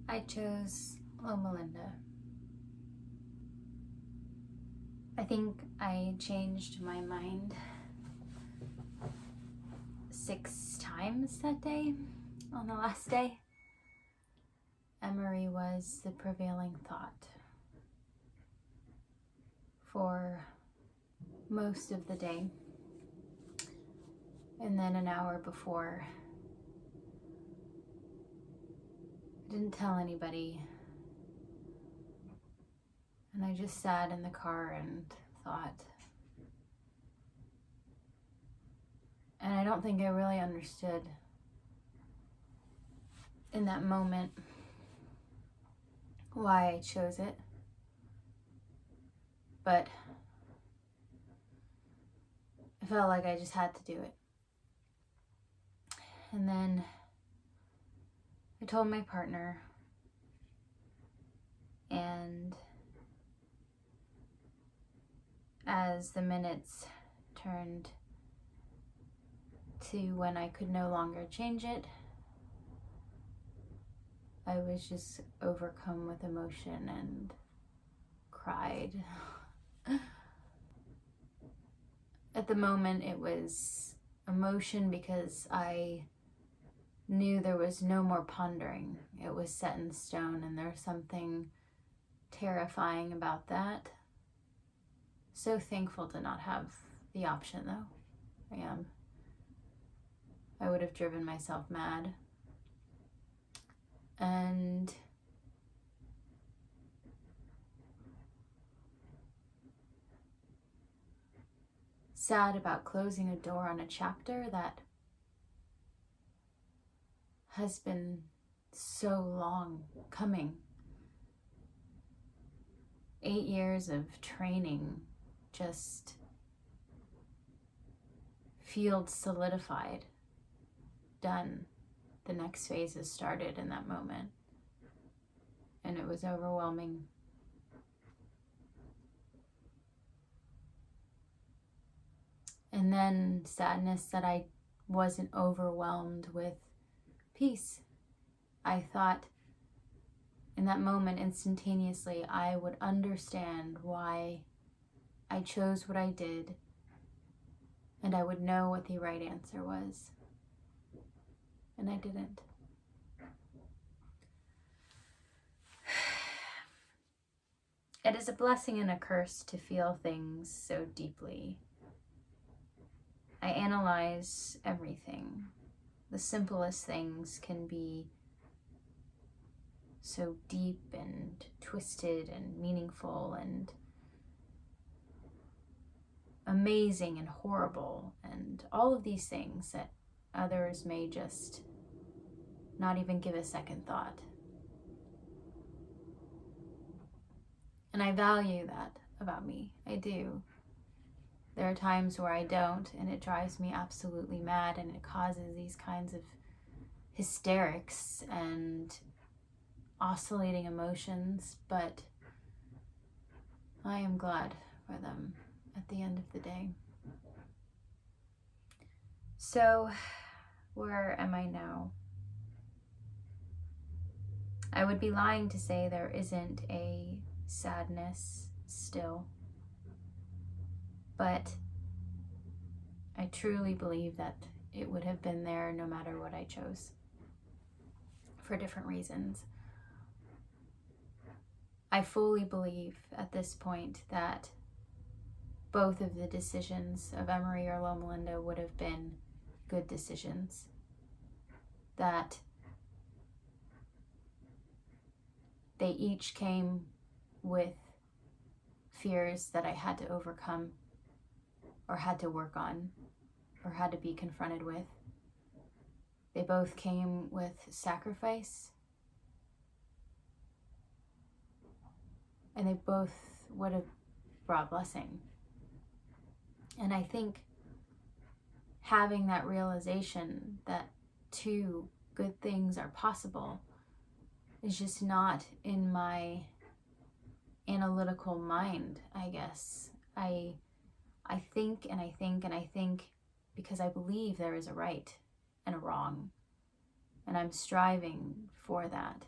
I chose Loma Linda. I think I changed my mind 6 times that day. On the last day, Emory was the prevailing thought for most of the day. And then an hour before, I didn't tell anybody. And I just sat in the car and thought. And I don't think I really understood in that moment why I chose it. But I felt like I just had to do it. And then I told my partner, and as the minutes turned to when I could no longer change it, I was just overcome with emotion and cried. At the moment, it was emotion because I knew there was no more pondering. It was set in stone, and there's something terrifying about that. So thankful to not have the option, though. I am. I would have driven myself mad. And sad about closing a door on a chapter that has been so long coming. 8 years of training, just field solidified, done. The next phase has started in that moment. And it was overwhelming. And then sadness that I wasn't overwhelmed with peace. I thought in that moment, instantaneously, I would understand why I chose what I did, and I would know what the right answer was. And I didn't. It is a blessing and a curse to feel things so deeply. I analyze everything. The simplest things can be so deep and twisted and meaningful and amazing and horrible, and all of these things that others may just not even give a second thought. And I value that about me. I do. There are times where I don't, and it drives me absolutely mad, and it causes these kinds of hysterics and oscillating emotions, but I am glad for them at the end of the day. So, where am I now? I would be lying to say there isn't a sadness still, but I truly believe that it would have been there no matter what I chose, for different reasons. I fully believe at this point that both of the decisions of Emory or Loma Linda would have been good decisions. That they each came with fears that I had to overcome, or had to work on, or had to be confronted with. They both came with sacrifice, and they both would have brought blessing. And I think having that realization that 2 good things are possible is just not in my analytical mind, I guess. I think and I think and I think because I believe there is a right and a wrong, and I'm striving for that.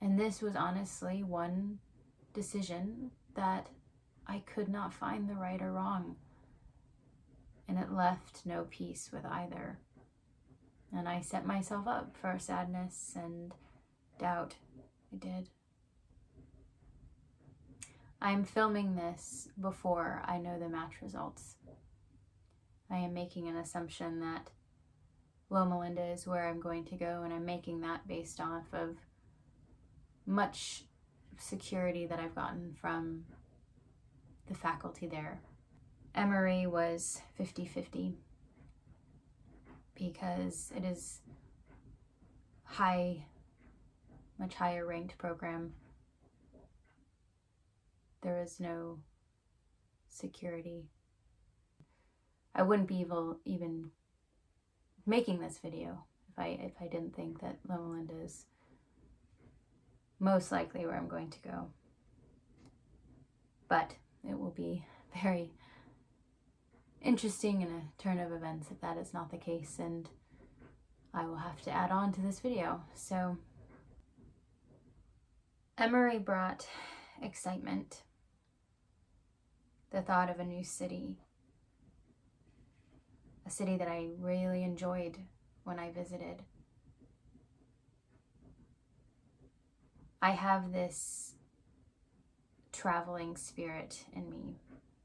And this was honestly one decision that I could not find the right or wrong. And it left no peace with either. And I set myself up for sadness and doubt. I did. I'm filming this before I know the match results. I am making an assumption that Loma Linda is where I'm going to go, and I'm making that based off of much security that I've gotten from the faculty there. Emory was 50-50 because it is much higher ranked program. There is no security. I wouldn't be even making this video if I didn't think that Loma Linda is most likely where I'm going to go. But it will be very interesting in a turn of events if that is not the case, and I will have to add on to this video. So Emory brought excitement, the thought of a new city, a city that I really enjoyed when I visited. I have this traveling spirit in me.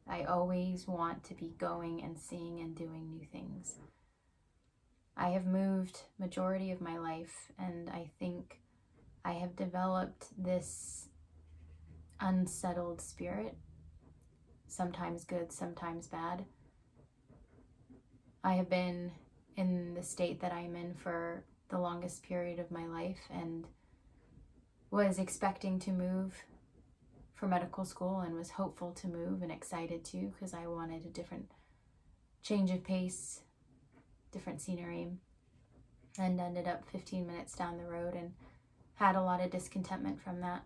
I always want to be going and seeing and doing new things. I have moved majority of my life, and I think I have developed this unsettled spirit, sometimes good, sometimes bad. I have been in the state that I'm in for the longest period of my life and was expecting to move for medical school and was hopeful to move and excited to, because I wanted a different change of pace, different scenery, and ended up 15 minutes down the road and had a lot of discontentment from that.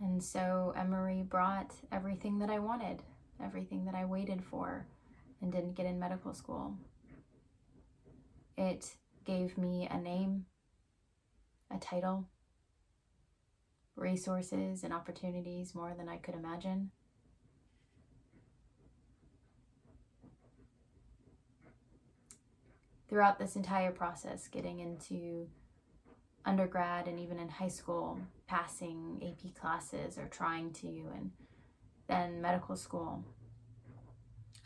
And so Emory brought everything that I wanted, everything that I waited for and didn't get in medical school. It gave me a name, a title, resources and opportunities more than I could imagine. Throughout this entire process, getting into undergrad and even in high school, passing AP classes or trying to, and then medical school,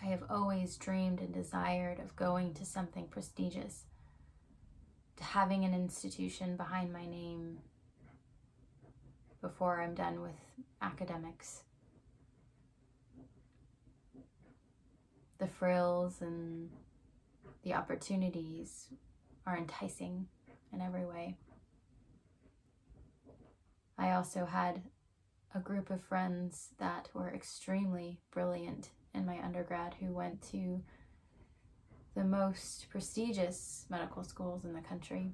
I have always dreamed and desired of going to something prestigious, to having an institution behind my name before I'm done with academics. The frills and the opportunities are enticing in every way. I also had a group of friends that were extremely brilliant in my undergrad who went to the most prestigious medical schools in the country.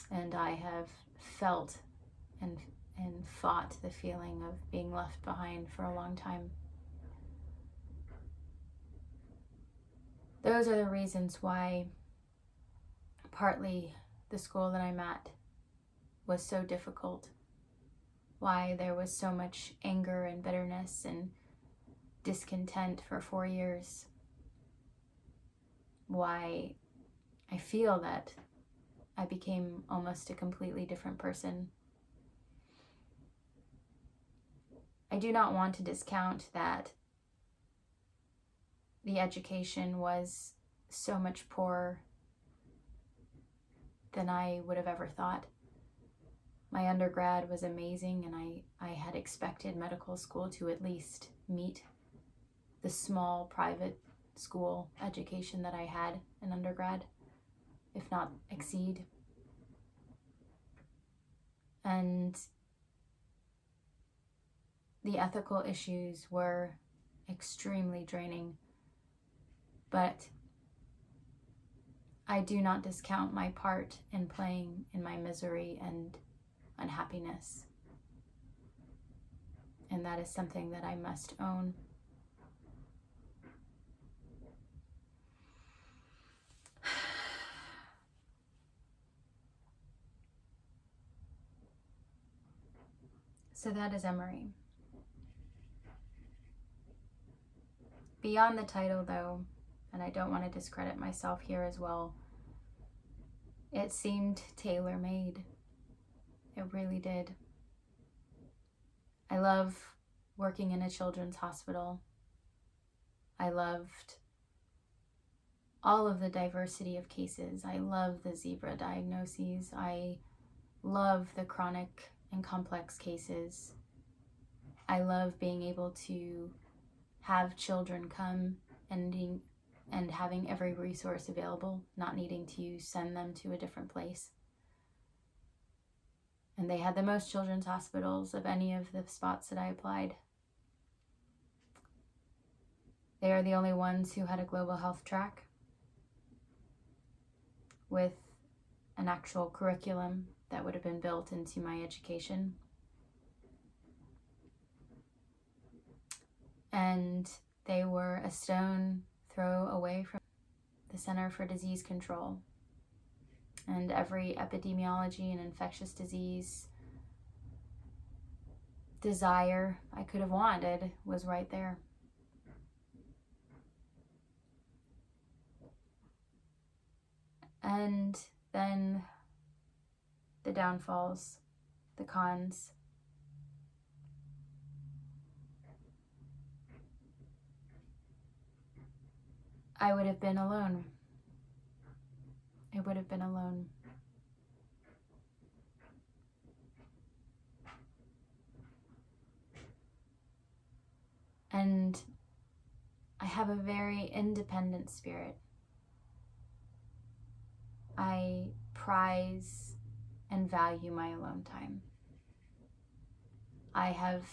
And I have felt and fought the feeling of being left behind for a long time. Those are the reasons why partly the school that I'm at was so difficult, why there was so much anger and bitterness and discontent for 4 years, why I feel that I became almost a completely different person. I do not want to discount that the education was so much poorer than I would have ever thought. My undergrad was amazing, and I had expected medical school to at least meet the small private school education that I had in undergrad, if not exceed. And the ethical issues were extremely draining, but I do not discount my part in playing in my misery and unhappiness. And that is something that I must own. So that is Emory. Beyond the title, though, and I don't want to discredit myself here as well, it seemed tailor-made. It really did. I love working in a children's hospital. I loved all of the diversity of cases. I love the zebra diagnoses. I love the chronic and complex cases. I love being able to have children come and having every resource available, not needing to send them to a different place. And they had the most children's hospitals of any of the spots that I applied. They are the only ones who had a global health track with an actual curriculum that would have been built into my education. And they were a stone throw away from the Center for Disease Control. And every epidemiology and infectious disease desire I could have wanted was right there. And then the downfalls, the cons. I would have been alone. It would have been alone. And I have a very independent spirit. I prize and value my alone time. I have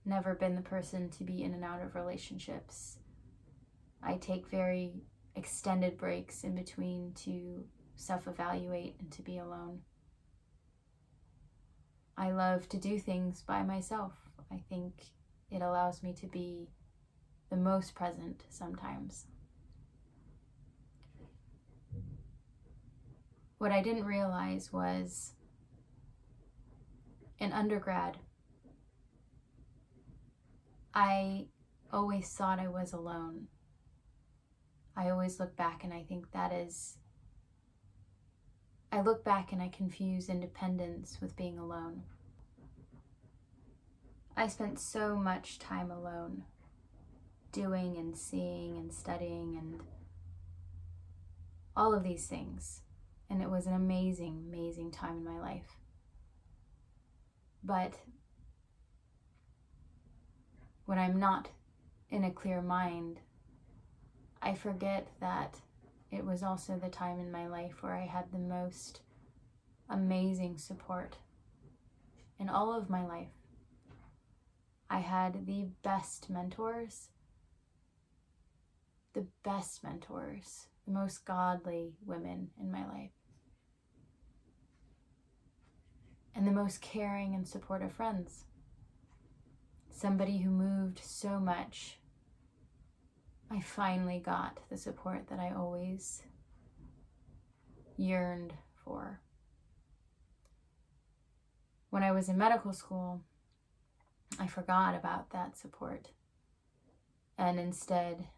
never been the person to be in and out of relationships. I take very extended breaks in between to self-evaluate and to be alone. I love to do things by myself. I think it allows me to be the most present sometimes. What I didn't realize was in undergrad, I always thought I was alone. I always look back and I think I look back and I confuse independence with being alone. I spent so much time alone, doing and seeing and studying and all of these things. And it was an amazing, amazing time in my life. But when I'm not in a clear mind, I forget that it was also the time in my life where I had the most amazing support in all of my life. I had the best mentors, the most godly women in my life, and the most caring and supportive friends. Somebody who moved so much. I finally got the support that I always yearned for. When I was in medical school, I forgot about that support and instead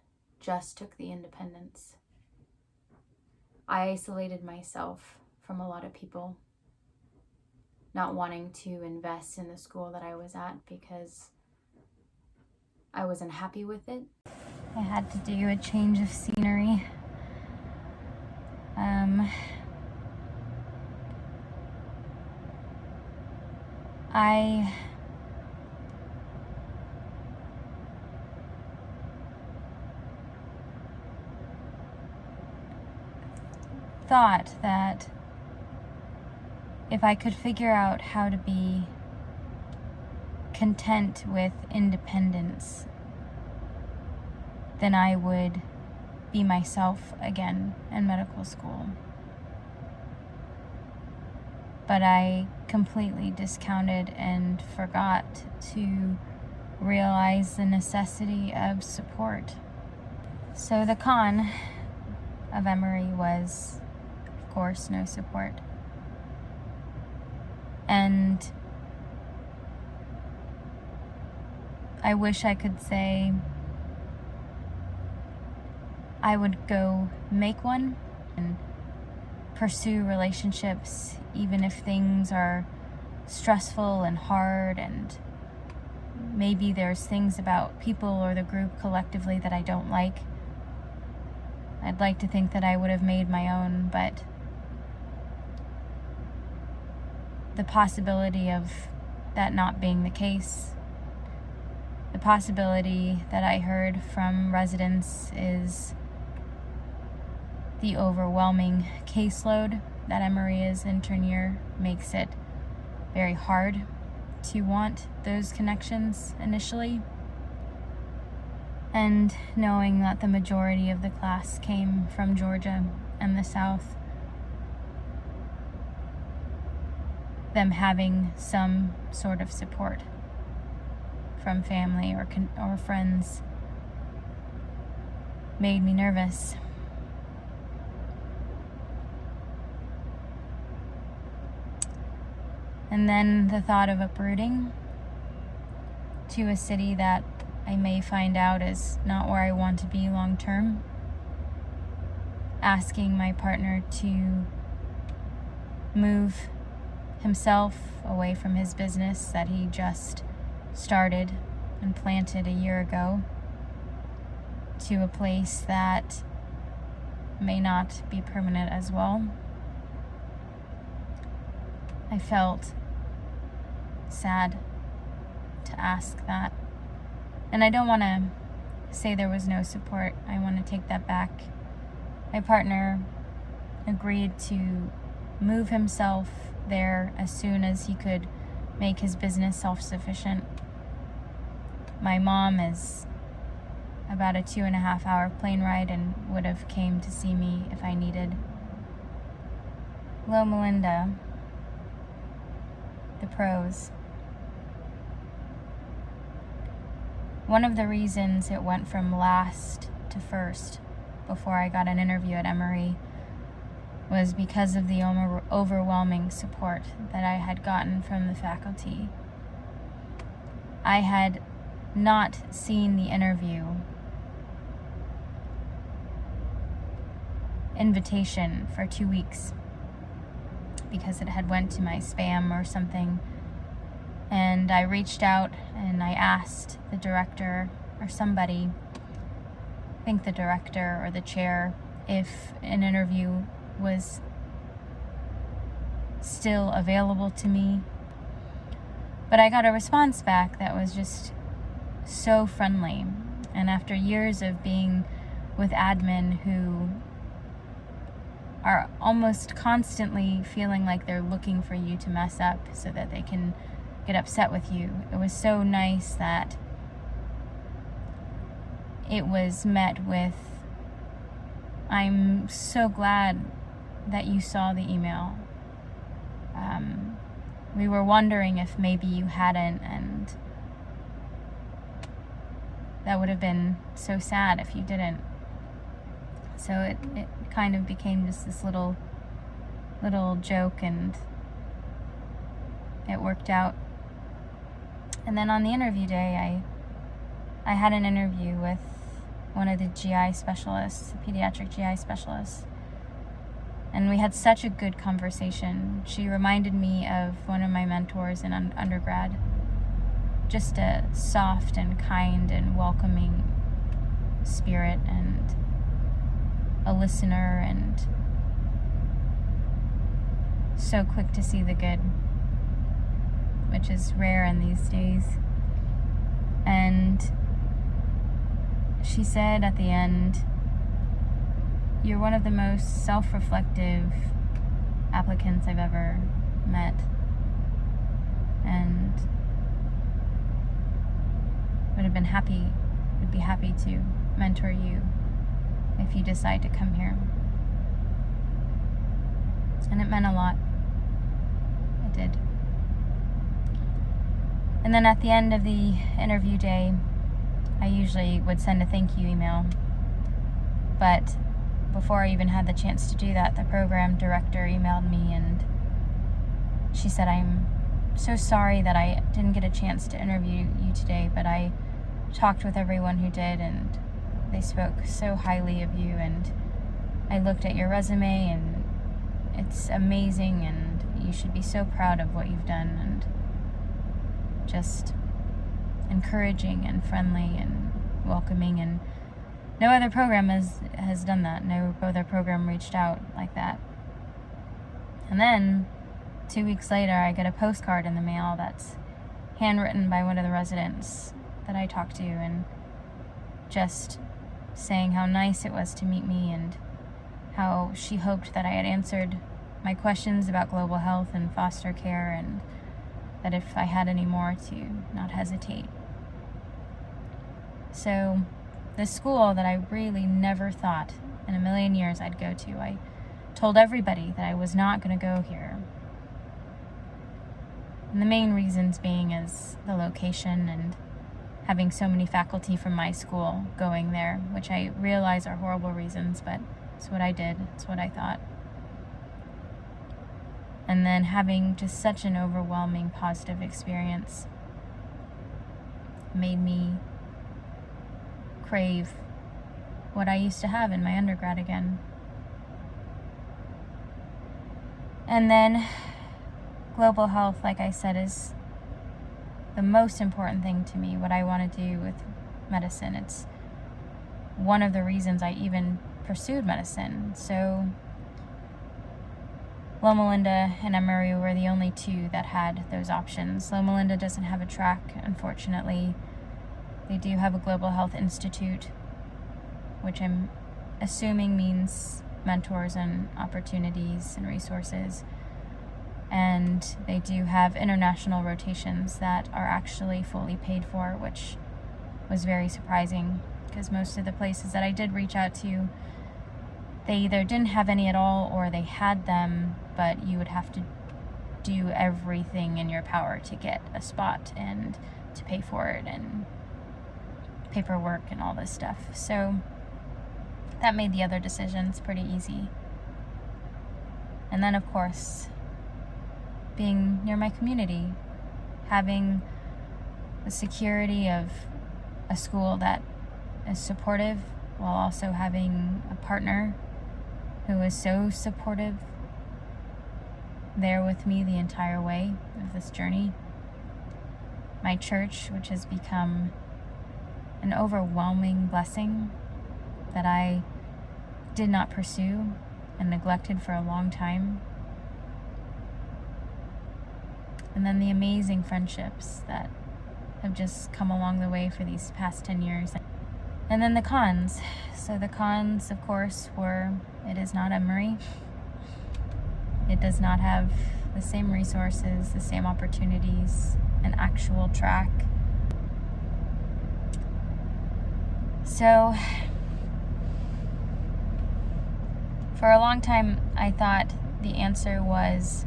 just took the independence. I isolated myself from a lot of people, not wanting to invest in the school that I was at because I wasn't happy with it. I had to do a change of scenery. I thought that if I could figure out how to be content with independence, then I would be myself again in medical school. But I completely discounted and forgot to realize the necessity of support. So the con of Emory was, of course, no support. And I wish I could say I would go make one and pursue relationships even if things are stressful and hard, and maybe there's things about people or the group collectively that I don't like. I'd like to think that I would have made my own, but the possibility of that not being the case, the possibility that I heard from residents is the overwhelming caseload that Maria's intern year makes it very hard to want those connections initially. And knowing that the majority of the class came from Georgia and the South, them having some sort of support from family or friends made me nervous. And then the thought of uprooting to a city that I may find out is not where I want to be long term. Asking my partner to move himself away from his business that he just started and planted a year ago to a place that may not be permanent as well. I felt sad to ask that. And I don't want to say there was no support. I want to take that back. My partner agreed to move himself there as soon as he could make his business self-sufficient. My mom is about a 2.5-hour plane ride and would have came to see me if I needed. Hello, Melinda. The pros. One of the reasons it went from last to first before I got an interview at Emory was because of the overwhelming support that I had gotten from the faculty. I had not seen the interview invitation for 2 weeks because it had went to my spam or something. And I reached out and I asked the director or somebody, I think the director or the chair, if an interview was still available to me. But I got a response back that was just so friendly. And after years of being with admin who are almost constantly feeling like they're looking for you to mess up so that they can get upset with you, it was so nice that it was met with, "I'm so glad that you saw the email. We were wondering if maybe you hadn't, and that would have been so sad if you didn't." So it kind of became just this little joke, and it worked out. And then on the interview day, I had an interview with one of the GI specialists, the pediatric GI specialists. And we had such a good conversation. She reminded me of one of my mentors in undergrad. Just a soft and kind and welcoming spirit, and a listener, and so quick to see the good, which is rare in these days. And she said at the end, "You're one of the most self-reflective applicants I've ever met, and would be happy to mentor you if you decide to come here." And it meant a lot. It did. And then at the end of the interview day, I usually would send a thank you email. But before I even had the chance to do that, the program director emailed me, and she said, "I'm so sorry that I didn't get a chance to interview you today, but I talked with everyone who did, and they spoke so highly of you, and I looked at your resume, and it's amazing, and you should be so proud of what you've done, and just encouraging and friendly and welcoming, and no other program has done that. No other program reached out like that. And then 2 weeks later, I get a postcard in the mail that's handwritten by one of the residents that I talked to, and just saying how nice it was to meet me, and how she hoped that I had answered my questions about global health and foster care, and that if I had any more, to not hesitate. So this school that I really never thought in a million years I'd go to, I told everybody that I was not going to go here. And the main reasons being is the location and having so many faculty from my school going there, which I realize are horrible reasons, but it's what I did. It's what I thought. And then having just such an overwhelming positive experience made me crave what I used to have in my undergrad again. And then global health, like I said, is the most important thing to me, what I want to do with medicine. It's one of the reasons I even pursued medicine. So Loma Linda and Emory were the only two that had those options. Loma Linda doesn't have a track, unfortunately. They do have a Global Health Institute, which I'm assuming means mentors and opportunities and resources. And they do have international rotations that are actually fully paid for, which was very surprising, because most of the places that I did reach out to, they either didn't have any at all or they had them, but you would have to do everything in your power to get a spot and to pay for it, and paperwork and all this stuff. So that made the other decisions pretty easy. And then, of course, being near my community, having the security of a school that is supportive, while also having a partner who is so supportive there with me the entire way of this journey. My church, which has become an overwhelming blessing that I did not pursue and neglected for a long time. And then the amazing friendships that have just come along the way for these past 10 years. And then the cons. So the cons, of course, were it is not Emory. It does not have the same resources, the same opportunities, an actual track. So for a long time, I thought the answer was,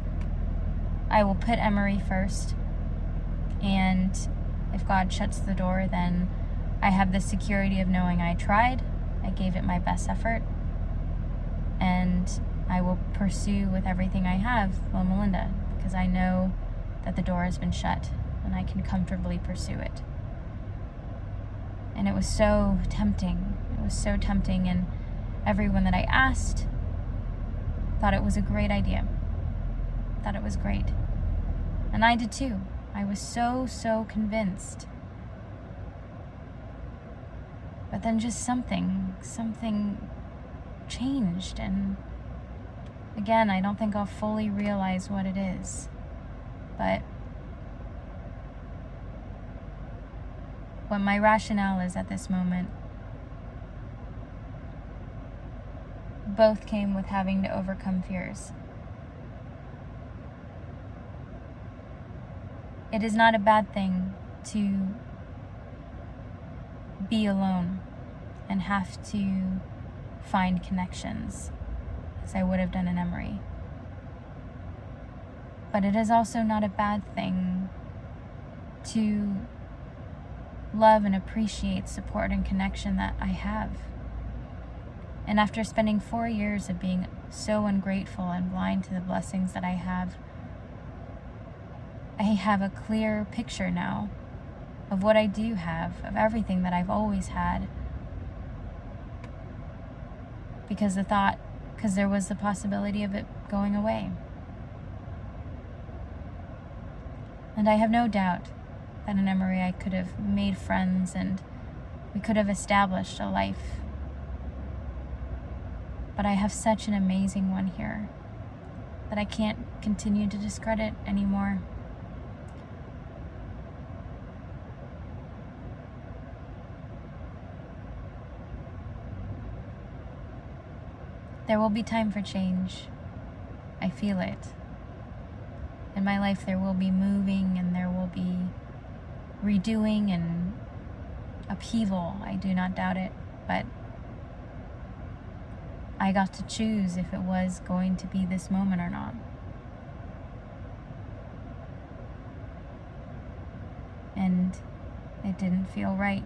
I will put Emory first, and if God shuts the door, then I have the security of knowing I tried, I gave it my best effort, and I will pursue with everything I have Loma Linda, because I know that the door has been shut and I can comfortably pursue it. And it was so tempting. It was so tempting, and everyone that I asked thought it was a great idea. Thought it was great. And I did too. I was so convinced. But then just something changed, and again, I don't think I'll fully realize what it is. But what my rationale is at this moment, both came with having to overcome fears. It is not a bad thing to be alone and have to find connections, as I would have done in Emory. But it is also not a bad thing to love and appreciate support and connection that I have. And after spending 4 years of being so ungrateful and blind to the blessings that I have a clear picture now of what I do have, of everything that I've always had. Because there was the possibility of it going away. And I have no doubt that in Emory I could have made friends and we could have established a life. But I have such an amazing one here that I can't continue to discredit anymore. There will be time for change. I feel it. In my life there will be moving and there will be redoing and upheaval. I do not doubt it. But I got to choose if it was going to be this moment or not. And it didn't feel right.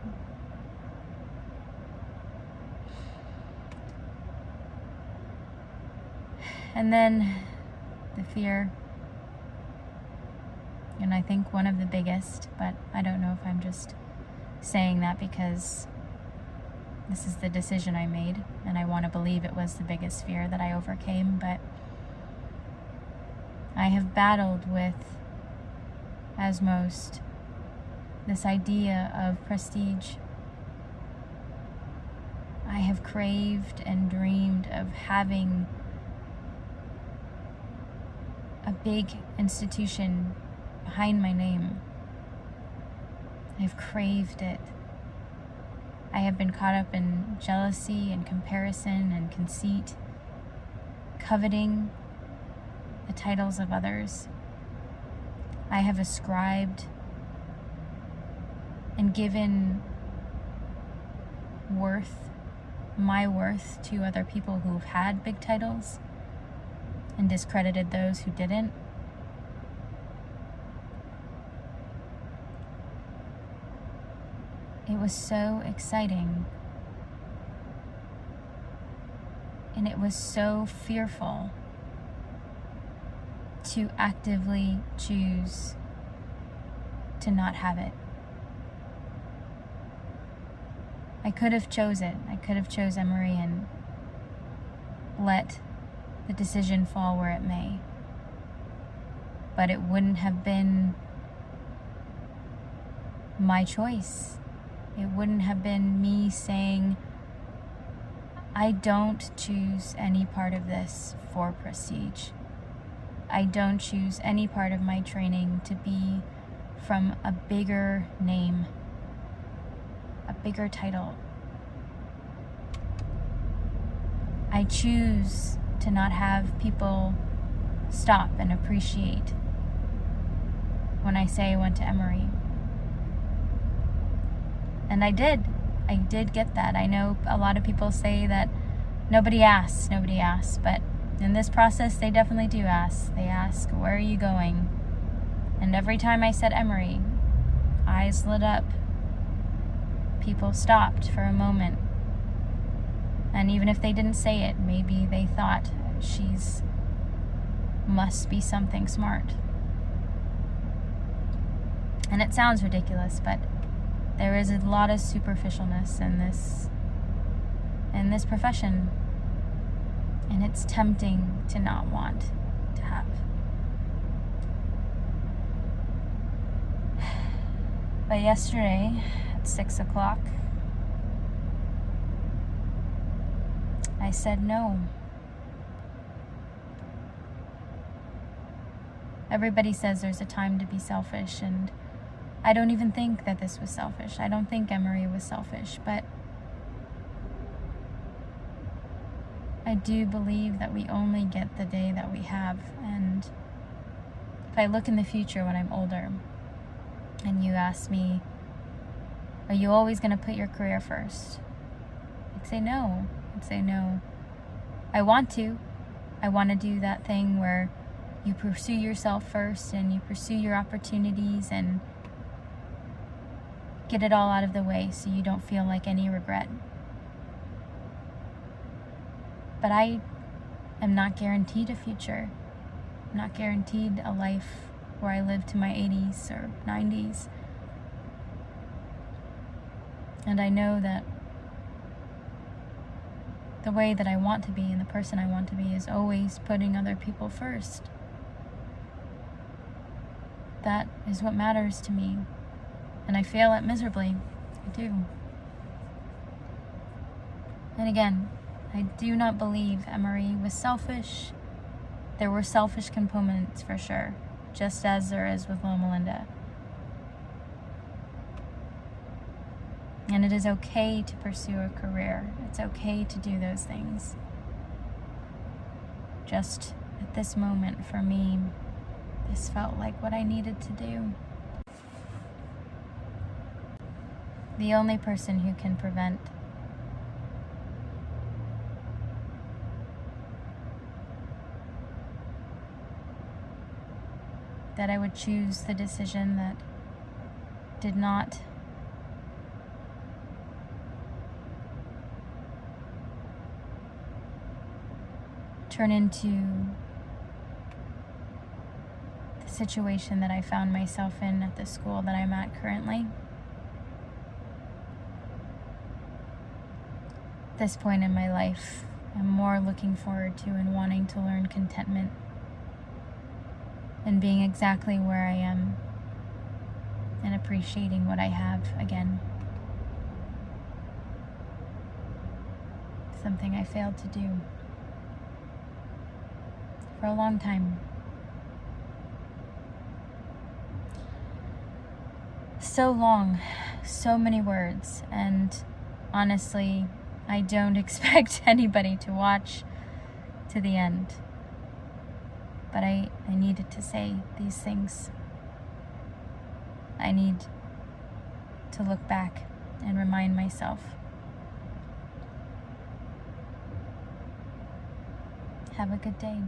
And then the fear, and I think one of the biggest, but I don't know if I'm just saying that because this is the decision I made, and I want to believe it was the biggest fear that I overcame, but I have battled with, as most, this idea of prestige. I have craved and dreamed of having a big institution behind my name. I've craved it. I have been caught up in jealousy and comparison and conceit, coveting the titles of others. I have ascribed and given my worth to other people who've had big titles and discredited those who didn't. It was so exciting, and it was so fearful to actively choose to not have it. I could have chose it. I could have chose Emory and let the decision fall where it may. But it wouldn't have been my choice. It wouldn't have been me saying, I don't choose any part of this for prestige. I don't choose any part of my training to be from a bigger name, a bigger title. I choose to not have people stop and appreciate when I say I went to Emory. And I did get that. I know a lot of people say that nobody asks, but in this process they definitely do ask. They ask, where are you going? And every time I said Emory, eyes lit up. People stopped for a moment. And even if they didn't say it, maybe they thought, she's must be something smart. And it sounds ridiculous, but there is a lot of superficialness in this profession. And it's tempting to not want to have. But yesterday at 6 o'clock, I said no. Everybody says there's a time to be selfish, and I don't even think that this was selfish. I don't think Emory was selfish, but I do believe that we only get the day that we have. And if I look in the future when I'm older, and you ask me, are you always going to put your career first? I'd say no. I want to. I want to do that thing where you pursue yourself first and you pursue your opportunities and get it all out of the way so you don't feel like any regret. But I am not guaranteed a future. I'm not guaranteed a life where I live to my 80s or 90s. And I know that the way that I want to be and the person I want to be is always putting other people first. That is what matters to me. And I fail at miserably. I do. And again, I do not believe Emery was selfish. There were selfish components for sure, just as there is with Loma Linda. And it is okay to pursue a career. It's okay to do those things. Just at this moment, for me, this felt like what I needed to do. The only person who can prevent that I would choose the decision that did not turn into the situation that I found myself in at the school that I'm at currently. At this point in my life, I'm more looking forward to and wanting to learn contentment and being exactly where I am and appreciating what I have again. Something I failed to do for a long time. So long, so many words, and honestly, I don't expect anybody to watch to the end. But I needed to say these things. I need to look back and remind myself. Have a good day.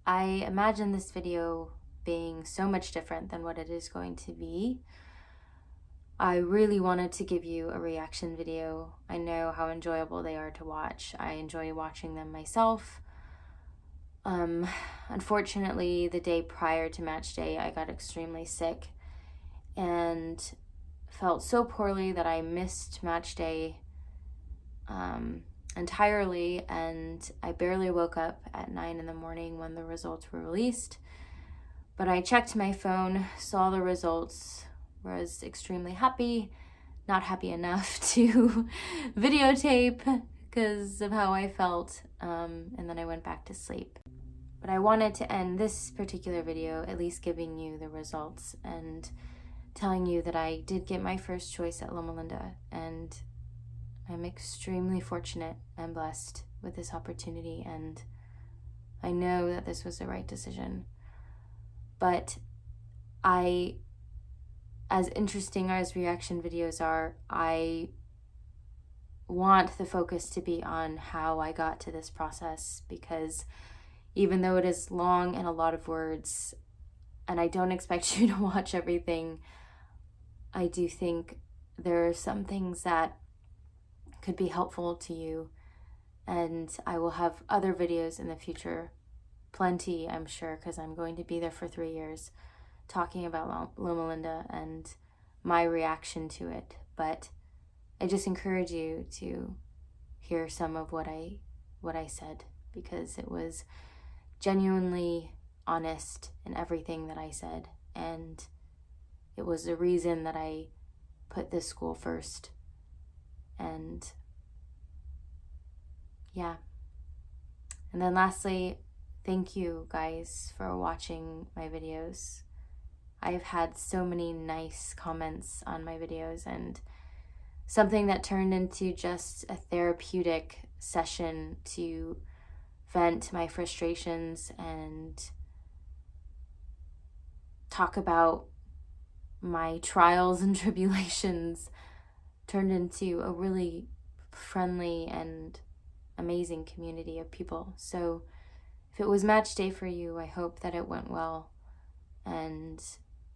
I imagine this video being so much different than what it is going to be. I really wanted to give you a reaction video. I know how enjoyable they are to watch. I enjoy watching them myself. Unfortunately, the day prior to match day, I got extremely sick and felt so poorly that I missed match day entirely, and I barely woke up at 9 in the morning when the results were released. But I checked my phone, saw the results, was extremely happy, not happy enough to videotape because of how I felt, and then I went back to sleep. But I wanted to end this particular video at least giving you the results and telling you that I did get my first choice at Loma Linda, and I'm extremely fortunate and blessed with this opportunity, and I know that this was the right decision. But as interesting as reaction videos are, I want the focus to be on how I got to this process, because even though it is long and a lot of words, and I don't expect you to watch everything, I do think there are some things that could be helpful to you, and I will have other videos in the future, plenty, I'm sure, because I'm going to be there for 3 years, talking about Loma Linda and my reaction to it. But I just encourage you to hear some of what I said, because it was genuinely honest in everything that I said, and it was the reason that I put this school first. And yeah. And then lastly, thank you guys for watching my videos. I've had so many nice comments on my videos, and something that turned into just a therapeutic session to vent my frustrations and talk about my trials and tribulations turned into a really friendly and amazing community of people. So if it was match day for you, I hope that it went well, and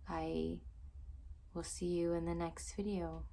I will see you in the next video.